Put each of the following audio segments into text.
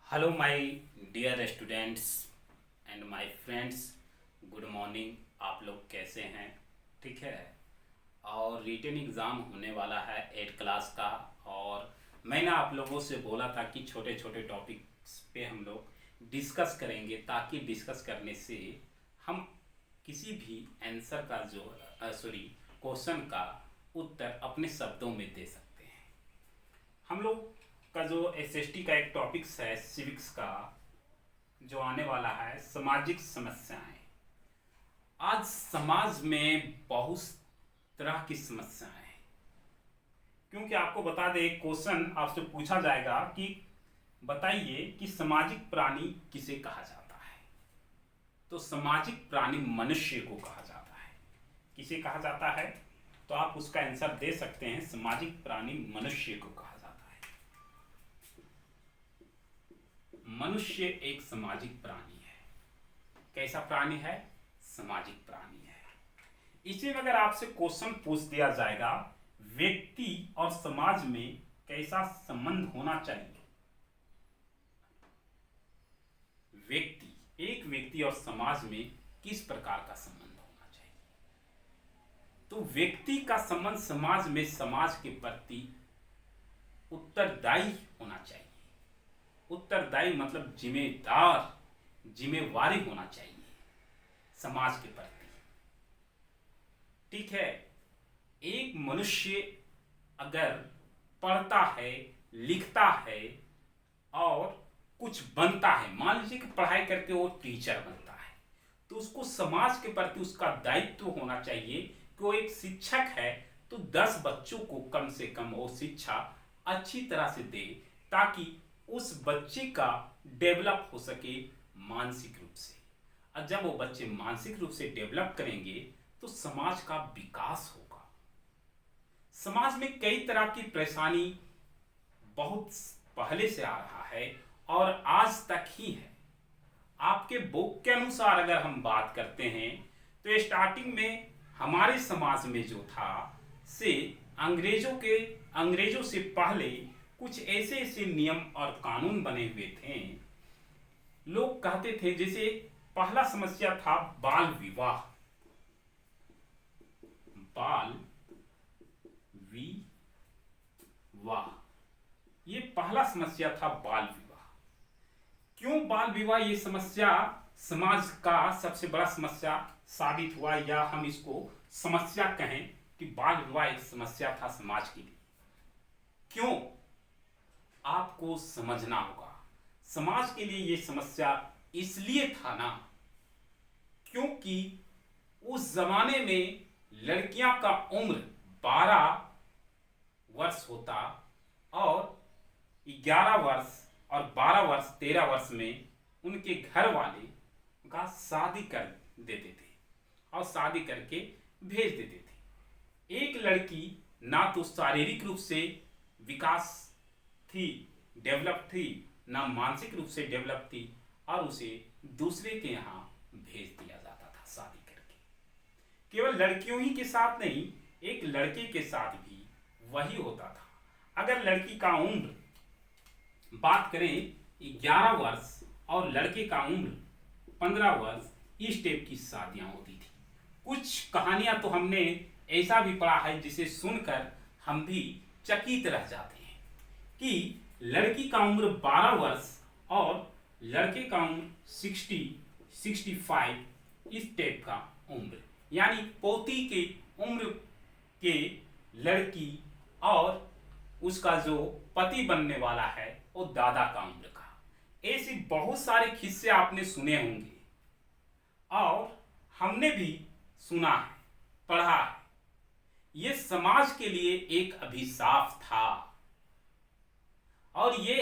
Hello my dear students and my friends. Good morning. आप लोग कैसे हैं? ठीक है। और रिटन एग्ज़ाम होने वाला है 8 क्लास का। और मैंने आप लोगों से बोला था कि छोटे छोटे टॉपिक्स पे हम लोग डिस्कस करेंगे, ताकि डिस्कस करने से हम किसी भी आंसर का जो क्वेश्चन का उत्तर अपने शब्दों में दे सकते हैं। हम लोग का जो एसएसटी का एक टॉपिक्स है सिविक्स का, जो आने वाला है सामाजिक समस्याएं। आज समाज में बहुत तरह की समस्याएं हैं, क्योंकि आपको बता दें, एक क्वेश्चन आपसे पूछा जाएगा कि बताइए कि सामाजिक प्राणी किसे कहा जाता है। तो सामाजिक प्राणी मनुष्य को कहा जाता है। किसे कहा जाता है? तो आप उसका आंसर दे सकते हैं, सामाजिक प्राणी मनुष्य को कहा जाता है। मनुष्य एक सामाजिक प्राणी है। कैसा प्राणी है? सामाजिक प्राणी है। इसी में अगर आपसे क्वेश्चन पूछ दिया जाएगा, व्यक्ति और समाज में कैसा संबंध होना चाहिए। एक व्यक्ति और समाज में किस प्रकार का संबंध होना चाहिए। तो व्यक्ति का संबंध समाज में समाज के प्रति उत्तरदायी होना चाहिए। उत्तरदायी मतलब जिम्मेवारी होना चाहिए समाज के प्रति। ठीक है। एक मनुष्य अगर पढ़ता है, लिखता है और कुछ बनता है, मान लीजिए कि पढ़ाई करके वो टीचर बनता है, तो उसको समाज के प्रति उसका दायित्व होना चाहिए कि वो एक शिक्षक है तो 10 बच्चों को कम से कम वो शिक्षा अच्छी तरह से दे, ताकि उस बच्चे का डेवलप हो सके मानसिक रूप से। और जब वो बच्चे मानसिक रूप से डेवलप करेंगे तो समाज का विकास होगा। समाज में कई तरह की परेशानी बहुत पहले से आ रहा है और आज तक ही है। आपके बुक के अनुसार अगर हम बात करते हैं तो स्टार्टिंग में हमारे समाज में जो था से अंग्रेजों से पहले कुछ ऐसे ऐसे नियम और कानून बने हुए थे। लोग कहते थे, जैसे पहला समस्या था बाल विवाह। बाल विवाह, ये पहला समस्या था, बाल विवाह। क्यों बाल विवाह ये समस्या समाज का सबसे बड़ा समस्या साबित हुआ, या हम इसको समस्या कहें कि बाल विवाह एक समस्या था समाज के लिए। क्यों? आपको समझना होगा। समाज के लिए ये समस्या इसलिए था ना, क्योंकि उस जमाने में लड़कियां का उम्र 12 वर्ष होता और 11 वर्ष और 12 वर्ष 13 वर्ष में उनके घर वाले का शादी कर देते थे और शादी करके भेज देते थे। एक लड़की ना तो शारीरिक रूप से विकास थी, डेवलप थी, ना मानसिक रूप से डेवलप थी, और उसे दूसरे के यहाँ भेज दिया जाता था शादी करके। केवल लड़कियों ही के साथ नहीं, एक लड़के के साथ भी वही होता था। अगर लड़की का उम्र बात करें 11 वर्ष और लड़के का उम्र 15 वर्ष, इस टाइप की शादियां होती थी। कुछ कहानियां तो हमने ऐसा भी पढ़ा है जिसे सुनकर हम भी चकित रह जाते हैं कि लड़की का उम्र 12 वर्ष और लड़के का उम्र 65 इस टाइप का उम्र, यानी पोती के उम्र के लड़की और उसका जो पति बनने वाला है वो दादा का उम्र का। ऐसे बहुत सारे किस्से आपने सुने होंगे और हमने भी सुना है, पढ़ा है। ये समाज के लिए एक अभिशाप था, और ये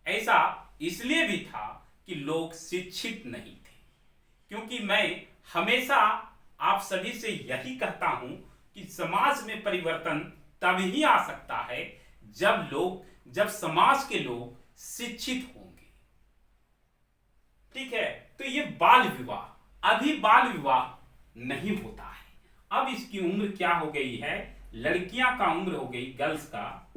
ऐसा इसलिए भी था कि लोग शिक्षित नहीं थे। क्योंकि मैं हमेशा आप सभी से यही कहता हूं कि समाज में परिवर्तन तभी आ सकता है जब समाज के लोग शिक्षित होंगे। ठीक है। तो ये बाल विवाह, अभी बाल विवाह नहीं होता है। अब इसकी उम्र क्या हो गई है? लड़कियां का उम्र हो गई, गर्ल्स का,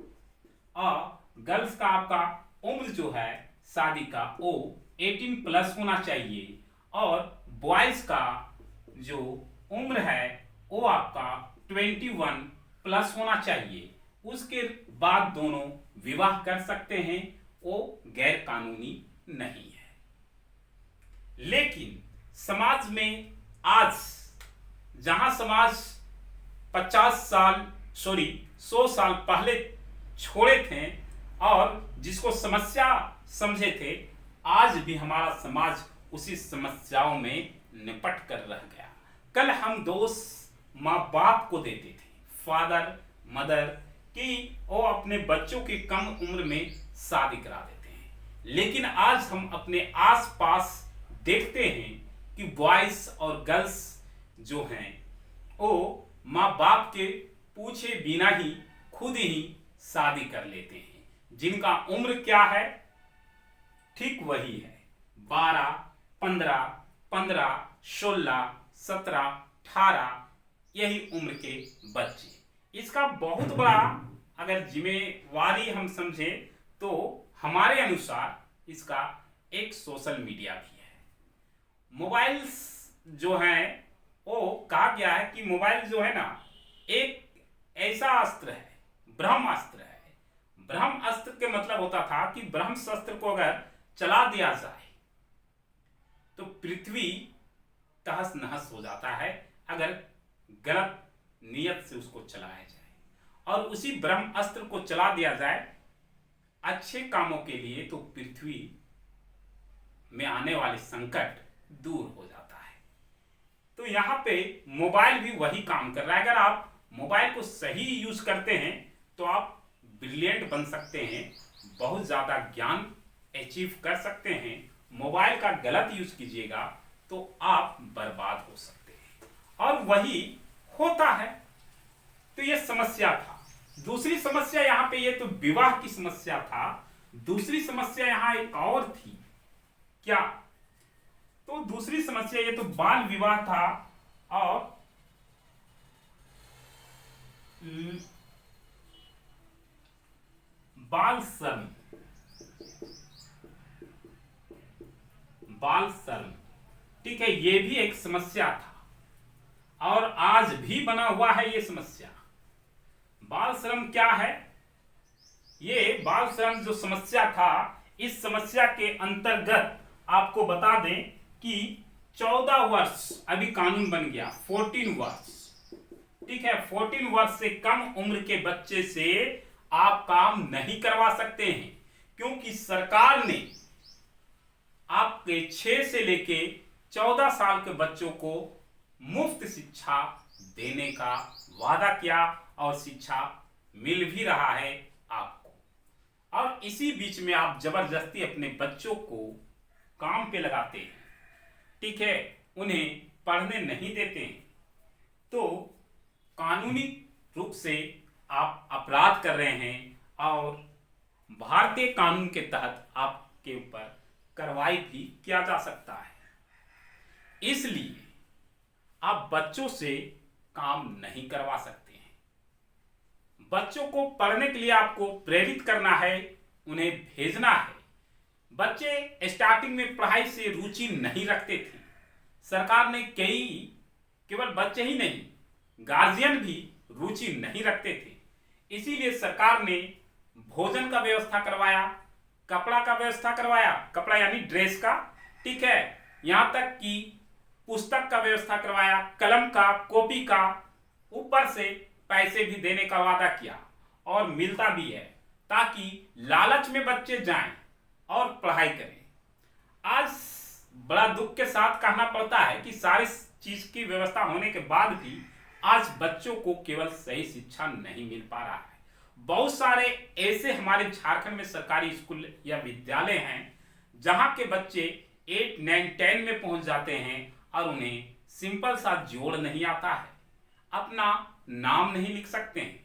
और गर्ल्स का आपका उम्र जो है शादी का वो 18 प्लस होना चाहिए और बॉयज का जो उम्र है वो आपका 21 प्लस होना चाहिए। उसके बाद दोनों विवाह कर सकते हैं, वो गैर कानूनी नहीं है। लेकिन समाज में आज जहां समाज 100 साल पहले छोड़े थे और जिसको समस्या समझे थे, आज भी हमारा समाज उसी समस्याओं में निपट कर रह गया। कल हम दोष माँ बाप को देते थे, फादर मदर, कि वो अपने बच्चों की कम उम्र में शादी करा देते हैं। लेकिन आज हम अपने आसपास देखते हैं कि बॉयज और गर्ल्स जो हैं वो माँ बाप के पूछे बिना ही खुद ही शादी कर लेते हैं। जिनका उम्र क्या है, ठीक वही है 12, 15, 16, 17, 18, यही उम्र के बच्चे। इसका बहुत बड़ा अगर जिम्मेवारी हम समझे तो हमारे अनुसार इसका एक सोशल मीडिया भी है। मोबाइल्स जो हैं वो कहा गया है कि मोबाइल जो है ना एक ऐसा अस्त्र है, ब्रह्मास्त्र है। ब्रह्मास्त्र के मतलब होता था कि ब्रह्मास्त्र को अगर चला दिया जाए तो पृथ्वी तहस नहस हो जाता है, अगर गलत नियत से उसको चलाया जाए। और उसी ब्रह्मास्त्र को चला दिया जाए अच्छे कामों के लिए तो पृथ्वी में आने वाले संकट दूर हो जाता है। तो यहाँ पे मोबाइल भी वही काम कर रहा है। अगर आप मोबाइल को सही यूज करते हैं तो आप ब्रिलियंट बन सकते हैं, बहुत ज़्यादा ज्ञान अचीव कर सकते हैं। मोबाइल का गलत यूज कीजिएगा तो आप बर्बाद हो सकते हैं, और वही होता है। तो ये समस्या था। दूसरी समस्या यहाँ पे, ये तो विवाह की समस्या था, दूसरी समस्या यहाँ एक और थी। क्या? तो दूसरी समस्या ये तो बाल विवाह था और बाल श्रम। बाल श्रम, ठीक है, ये भी एक समस्या था और आज भी बना हुआ है ये समस्या। बाल श्रम क्या है? ये बाल श्रम जो समस्या था, इस समस्या के अंतर्गत आपको बता दें कि 14 वर्ष अभी कानून बन गया, 14 वर्ष, ठीक है। 14 वर्ष से कम उम्र के बच्चे से आप काम नहीं करवा सकते हैं, क्योंकि सरकार ने आपके 6 से लेके 14 साल के बच्चों को मुफ्त शिक्षा देने का वादा किया और शिक्षा मिल भी रहा है आपको। और इसी बीच में आप जबरदस्ती अपने बच्चों को काम पे लगाते हैं, ठीक है, उन्हें पढ़ने नहीं देते हैं, तो कानूनी रूप से आप अपराध कर रहे हैं और भारतीय कानून के तहत आपके ऊपर कार्रवाई भी किया जा सकता है। इसलिए आप बच्चों से काम नहीं करवा सकते हैं। बच्चों को पढ़ने के लिए आपको प्रेरित करना है, उन्हें भेजना है। बच्चे स्टार्टिंग में पढ़ाई से रुचि नहीं रखते थे। सरकार ने केवल बच्चे ही नहीं, गार्जियन भी रुचि नहीं रखते थे, इसीलिए सरकार ने भोजन का व्यवस्था करवाया, कपड़ा का व्यवस्था करवाया, कपड़ा यानी ड्रेस का, ठीक है, यहां तक कि पुस्तक का व्यवस्था करवाया, कलम का, कॉपी का, ऊपर से पैसे भी देने का वादा किया और मिलता भी है, ताकि लालच में बच्चे जाएं और पढ़ाई करें। आज बड़ा दुख के साथ कहना पड़ता है कि सारी चीज की व्यवस्था होने के बाद भी आज बच्चों को केवल सही शिक्षा नहीं मिल पा रहा है। बहुत सारे ऐसे हमारे झारखंड में सरकारी स्कूल या विद्यालय हैं जहां के बच्चे 8, 9, 10 में पहुंच जाते हैं और उन्हें सिंपल सा जोड़ नहीं आता है, अपना नाम नहीं लिख सकते हैं।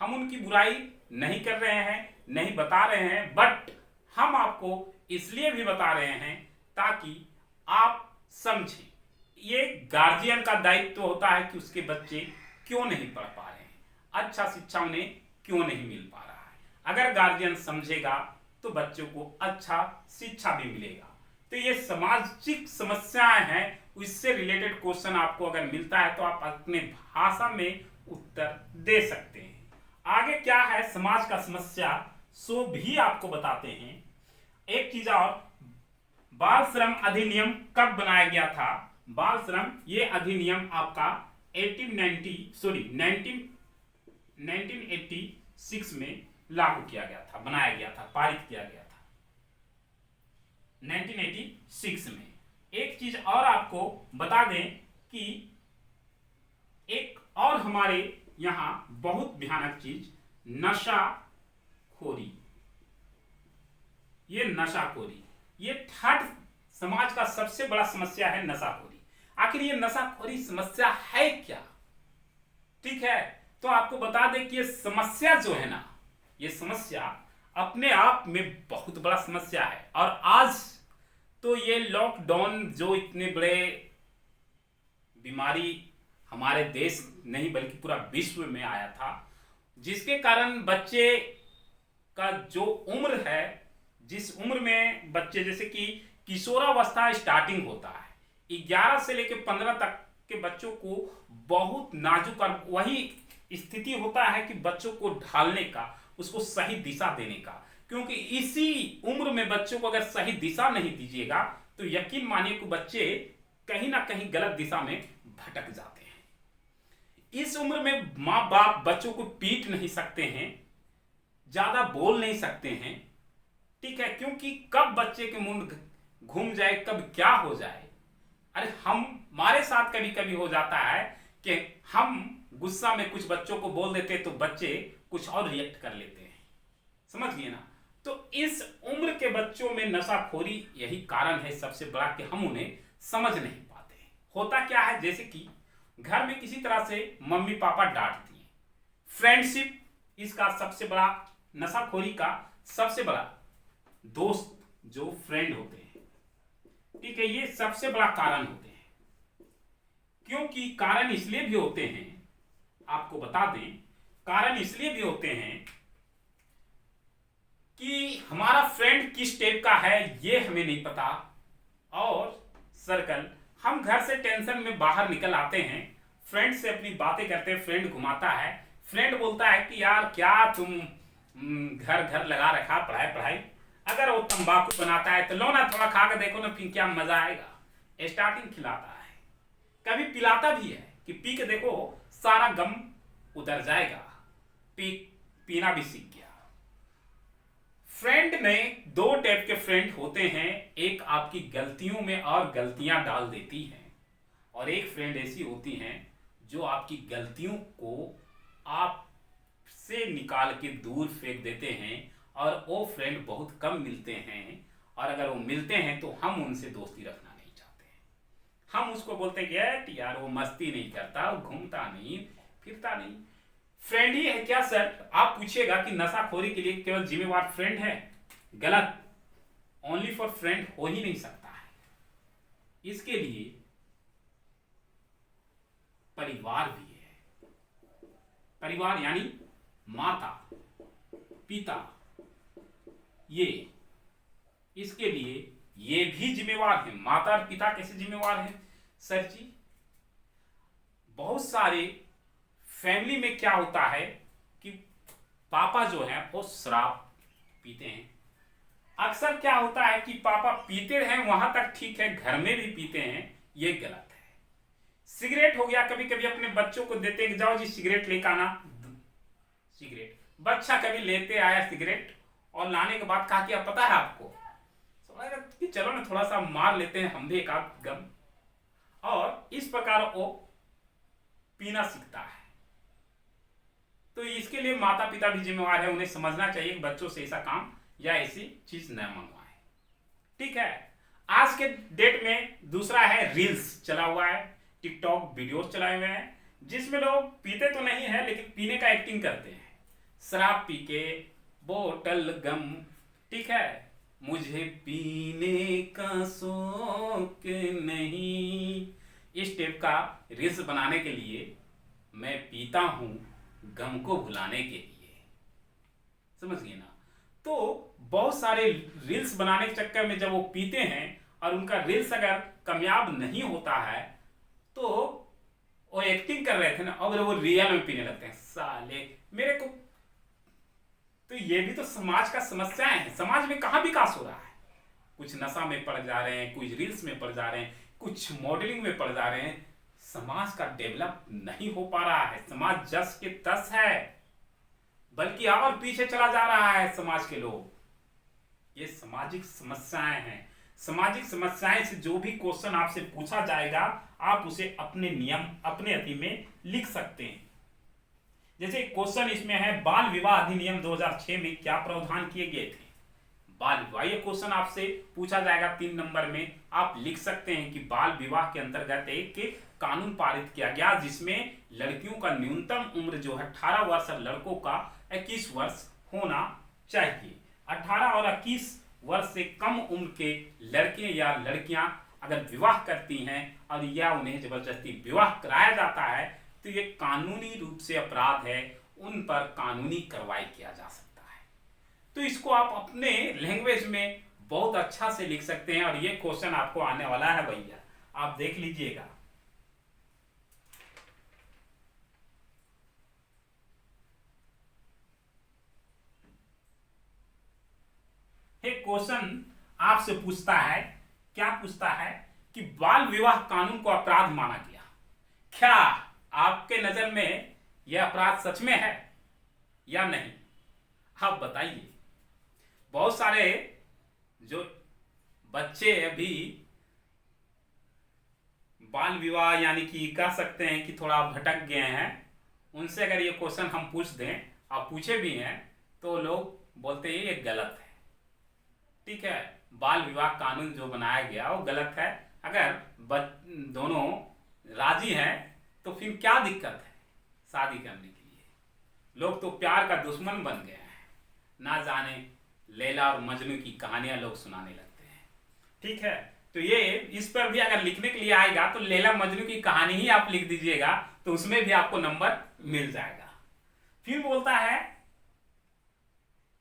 हम उनकी बुराई नहीं कर रहे हैं, नहीं बता रहे हैं, बट हम आपको इसलिए भी बता रहे हैं ताकि आप समझें। ये गार्जियन का दायित्व होता है कि उसके बच्चे क्यों नहीं पढ़ पा रहे हैं, अच्छा शिक्षा उन्हें क्यों नहीं मिल पा रहा है। अगर गार्जियन समझेगा तो तो बच्चों को अच्छा शिक्षा भी मिलेगा। तो ये सामाजिक समस्याएं हैं, उससे रिलेटेड क्वेश्चन आपको अगर मिलता है तो आप अपने भाषा में उत्तर दे सकते हैं। आगे क्या है समाज का समस्या सो भी आपको बताते हैं। एक चीज और, बाल श्रम अधिनियम कब बनाया गया था? बाल श्रम ये अधिनियम आपका 1986 में लागू किया गया था, बनाया गया था, पारित किया गया था 1986 में। एक चीज और आपको बता दें कि एक और हमारे यहां बहुत भयानक चीज नशाखोरी। ये नशाखोरी ये थर्ड समाज का सबसे बड़ा समस्या है, नशाखोरी। आखिर ये नशाखोरी समस्या है क्या? ठीक है, तो आपको बता दें कि ये समस्या जो है ना, ये समस्या अपने आप में बहुत बड़ा समस्या है। और आज तो ये लॉकडाउन जो इतने बड़े बीमारी हमारे देश नहीं बल्कि पूरा विश्व में आया था, जिसके कारण बच्चे का जो उम्र है, जिस उम्र में बच्चे जैसे कि किशोरावस्था स्टार्टिंग होता है, 11 से लेकर 15 तक के बच्चों को बहुत नाजुक और वही स्थिति होता है कि बच्चों को ढालने का, उसको सही दिशा देने का। क्योंकि इसी उम्र में बच्चों को अगर सही दिशा नहीं दीजिएगा तो यकीन मानिए कि बच्चे कहीं ना कहीं गलत दिशा में भटक जाते हैं। इस उम्र में माँ बाप बच्चों को पीट नहीं सकते हैं, ज्यादा बोल नहीं सकते हैं, ठीक है, क्योंकि कब बच्चे के मुंह घूम जाए, कब क्या हो जाए। अरे हमारे साथ कभी कभी हो जाता है कि हम गुस्सा में कुछ बच्चों को बोल देते तो बच्चे कुछ और रिएक्ट कर लेते हैं, समझ गए ना। तो इस उम्र के बच्चों में नशाखोरी यही कारण है सबसे बड़ा कि हम उन्हें समझ नहीं पाते। होता क्या है, जैसे कि घर में किसी तरह से मम्मी पापा डांट दिए, फ्रेंडशिप इसका सबसे बड़ा, नशाखोरी का सबसे बड़ा दोस्त जो फ्रेंड होते हैं, ठीक है, ये सबसे बड़ा कारण होते हैं। क्योंकि कारण इसलिए भी होते हैं, आपको बता दें, कारण इसलिए भी होते हैं कि हमारा फ्रेंड किस टाइप का है ये हमें नहीं पता। और सर्कल, हम घर से टेंशन में बाहर निकल आते हैं, फ्रेंड से अपनी बातें करते हैं, फ्रेंड घुमाता है, फ्रेंड बोलता है कि यार क्या तुम घर घर लगा रखा, पढ़ाई पढ़ाई, अगर वो तंबाकू बनाता है तो लो ना थोड़ा खा के देखो ना, फिर क्या मजा आएगा। स्टार्टिंग खिलाता है, कभी पिलाता भी है कि पी के देखो सारा गम उतर जाएगा, पीना भी सीख गया। फ्रेंड में दो टाइप के फ्रेंड होते हैं, एक आपकी गलतियों में और गलतियां डाल देती हैं, और एक फ्रेंड ऐसी होती हैं जो आपकी गलतियों को आपसे निकाल के दूर फेंक देते हैं। और वो फ्रेंड बहुत कम मिलते हैं, और अगर वो मिलते हैं तो हम उनसे दोस्ती रखना नहीं चाहते हैं। हम उसको बोलते हैं कि यार वो मस्ती नहीं करता, वो घूमता नहीं फिरता नहीं। फ्रेंड ही है क्या सर? आप पूछिएगा कि नशाखोरी के लिए केवल जिम्मेवार फ्रेंड है? गलत, ओनली फॉर फ्रेंड हो ही नहीं सकता है। इसके लिए परिवार भी है। परिवार यानी माता पिता, ये इसके लिए ये भी जिम्मेवार है। माता और पिता कैसे जिम्मेवार है सर जी? बहुत सारे फैमिली में क्या होता है कि पापा जो है वो शराब पीते हैं। अक्सर क्या होता है कि पापा पीते हैं, वहां तक ठीक है, घर में भी पीते हैं, ये गलत है। सिगरेट हो गया, कभी कभी अपने बच्चों को देते हैं कि जाओ जी सिगरेट लेकर आना, सिगरेट, बच्चा कभी लेते आया सिगरेट और लाने के बाद कहा क्या पता है आपको, कि चलो ना थोड़ा सा मार लेते हैं हम भी एक आध गम, और इस प्रकार वो पीना सीखता है। तो इसके लिए माता पिता भी जिम्मेवार है, उन्हें समझना चाहिए कि बच्चों से ऐसा काम या ऐसी चीज न मंगवाएं। ठीक है, आज के डेट में दूसरा है रील्स चला हुआ है, टिकटॉक वीडियोस चलाए हुए हैं, जिसमें लोग पीते तो नहीं है लेकिन पीने का एक्टिंग करते हैं, शराब पी के, बोतल गम, ठीक है, मुझे पीने का शौक नहीं, इस टाइप का रील्स बनाने के लिए मैं पीता हूं गम को भुलाने के लिए, समझ गए ना। तो बहुत सारे रील्स बनाने के चक्कर में जब वो पीते हैं और उनका रील्स अगर कामयाब नहीं होता है तो वो एक्टिंग कर रहे थे ना, अब वो रियल में पीने लगते हैं साले मेरे को। तो ये भी तो समाज का समस्याएं हैं। समाज में कहाँ विकास हो रहा है? कुछ नशा में पड़ जा रहे हैं, कुछ रील्स में पड़ जा रहे हैं, कुछ मॉडलिंग में पड़ जा रहे हैं। समाज का डेवलप नहीं हो पा रहा है। समाज जस के तस है, बल्कि और पीछे चला जा रहा है समाज के लोग। ये सामाजिक समस्याएं हैं। सामाजिक समस्याएं से जो भी क्वेश्चन आपसे पूछा जाएगा आप उसे अपने नियम अपने अति में लिख सकते हैं। जैसे क्वेश्चन इसमें है, बाल विवाह अधिनियम 2006 में क्या प्रावधान किए गए थे? बाल विवाह, ये क्वेश्चन आपसे पूछा जाएगा 3 नंबर में। आप लिख सकते हैं कि बाल विवाह के अंतर्गत एक कानून पारित किया गया जिसमें लड़कियों का न्यूनतम उम्र जो है 18 वर्ष और लड़कों का 21 वर्ष होना चाहिए। 18 और 21 वर्ष से कम उम्र के लड़के या लड़कियां अगर विवाह करती हैं और या उन्हें जबरदस्ती विवाह कराया जाता है तो ये कानूनी रूप से अपराध है, उन पर कानूनी कार्रवाई किया जा सकता है। तो इसको आप अपने लैंग्वेज में बहुत अच्छा से लिख सकते हैं और ये क्वेश्चन आपको आने वाला है भैया, आप देख लीजिएगा। एक क्वेश्चन आपसे पूछता है, क्या पूछता है कि बाल विवाह कानून को अपराध माना गया, क्या आपके नजर में यह अपराध सच में है या नहीं? आप बताइए। बहुत सारे जो बच्चे अभी बाल विवाह यानी कि कह सकते हैं कि थोड़ा भटक गए हैं, उनसे अगर ये क्वेश्चन हम पूछ दें, आप पूछे भी हैं, तो लोग बोलते हैं ये गलत है। ठीक है, बाल विवाह कानून जो बनाया गया वो गलत है। अगर दोनों राजी हैं तो फिर क्या दिक्कत है शादी करने के लिए? लोग तो प्यार का दुश्मन बन गए हैं, ना जाने लैला और मजनू की कहानियां लोग सुनाने लगते हैं। ठीक है, तो ये इस पर भी अगर लिखने के लिए आएगा तो लैला मजनू की कहानी ही आप लिख दीजिएगा, तो उसमें भी आपको नंबर मिल जाएगा। फिर बोलता है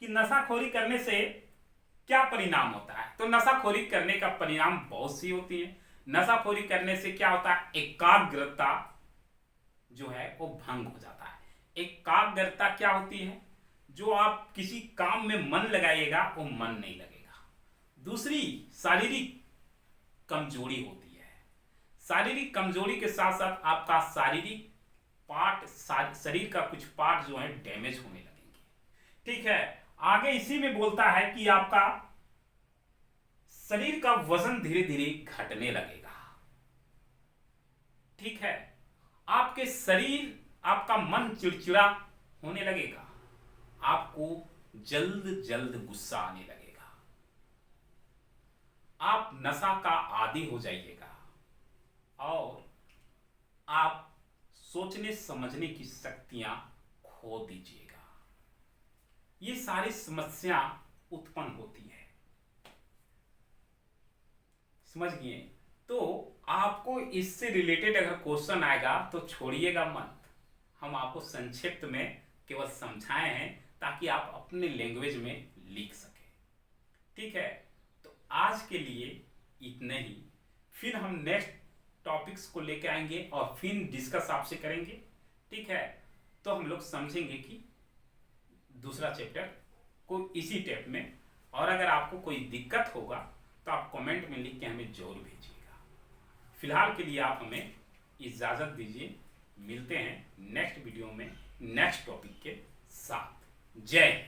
कि नशाखोरी करने से क्या परिणाम होता है? तो नशाखोरी करने का परिणाम बहुत सी होती है। नशाखोरी करने से क्या होता है? एकाग्रता जो है वो भंग हो जाता है। एकाग्रता क्या होती है? जो आप किसी काम में मन लगाइएगा वो मन नहीं लगेगा। दूसरी शारीरिक कमजोरी होती है। शारीरिक कमजोरी के साथ साथ आपका शारीरिक पार्ट, शरीर का कुछ पार्ट जो है डैमेज होने लगेंगे। ठीक है, आगे इसी में बोलता है कि आपका शरीर का वजन धीरे धीरे घटने लगेगा। ठीक है, आपके शरीर, आपका मन चिड़चिड़ा होने लगेगा, आपको जल्द जल्द गुस्सा आने लगेगा, आप नशा का आदी हो जाइएगा और आप सोचने समझने की शक्तियां खो दीजिएगा। ये सारी समस्या उत्पन्न होती है, समझ गए? तो आपको इससे रिलेटेड अगर क्वेश्चन आएगा तो छोड़िएगा मत। हम आपको संक्षिप्त में केवल समझाए हैं ताकि आप अपने लैंग्वेज में लिख सकें। ठीक है, तो आज के लिए इतना ही। फिर हम नेक्स्ट टॉपिक्स को लेकर आएंगे और फिर डिस्कस आपसे करेंगे। ठीक है, तो हम लोग समझेंगे कि दूसरा चैप्टर को इसी टाइप में। और अगर आपको कोई दिक्कत होगा तो आप कमेंट में लिख के हमें जरूर भेजिएगा। फिलहाल के लिए आप हमें इजाज़त दीजिए, मिलते हैं नेक्स्ट वीडियो में नेक्स्ट टॉपिक के साथ। जय हिंद।